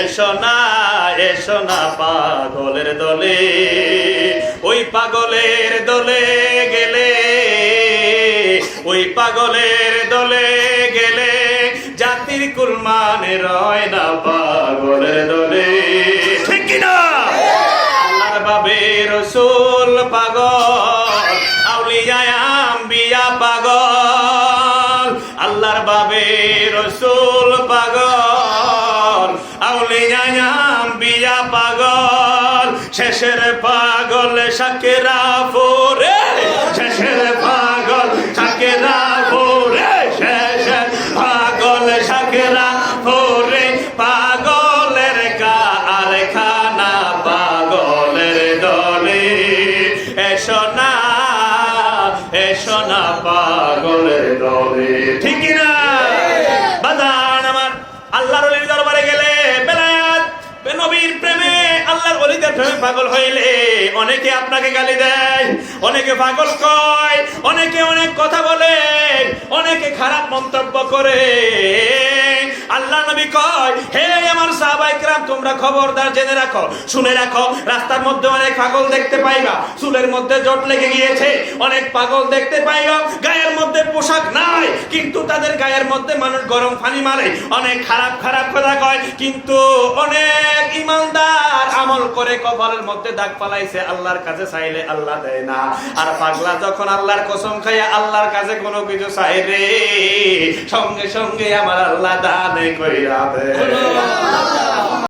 এসো না পাগলের দলে, ওই পাগলের দলে গেলে, ওই পাগলের দলে গেলে জাতির কুরমানে রয় না পাগলের দলে। ঠিক কিনা? আল্লাহর বাবে রসুল পাগল, আউলিয়া আম্বিয়া পাগল, আল্লাহর বাবে রসুল পাগল, আউলিয়া আম্বিয়া পাগল, শেষের পাগল শাকেরা ফোরে, শেষের পাগল শাকেরা ফোরে, শেষের পাগল শাকেরা ফোরে, পাগলের কারখানা পাগলের দলে। এসো না পাগলের দলে। ঠিক কিনা? বাজান আমার, আল্লাহর ওলির দরবারে গেলে বেলায়াত নবীর প্রেমে, আল্লাহর ওলিদের প্রেমে পাগল হইলে অনেকে আপনাকে গালি দেয়, অনেকে পাগল কয়, অনেকে অনেক কথা বলে, অনেকে খারাপ মন্তব্য করে। আল্লাহ নবী কয়, হে আমার সাহাবায়ে কেরাম, তোমরা খবরদার জেনে রাখো, শুনে রাখো, রাস্তার মধ্যে অনেক পাগল দেখতে পাইবা, চুলের মধ্যে জট লেগে গিয়েছে, অনেক পাগল দেখতে পাইবা, গায়ের মধ্যে পোশাক নাই কিন্তু তাদের গায়ের মধ্যে মানুষ গরম পানি মারে, অনেক খারাপ খারাপ কথা কয়, কিন্তু অনেক ইমানদার আমল করে কপালের মধ্যে দাগ পালাইছে, আল্লাহর কাছে চাইলে আল্লাহ দেয় না। আর পাগলা যখন আল্লাহর কসম খাইয়া আল্লাহর কাছে কোনো কিছু চাই রে, সঙ্গে সঙ্গে আমার আল্লাহ দান কইরা দেয়।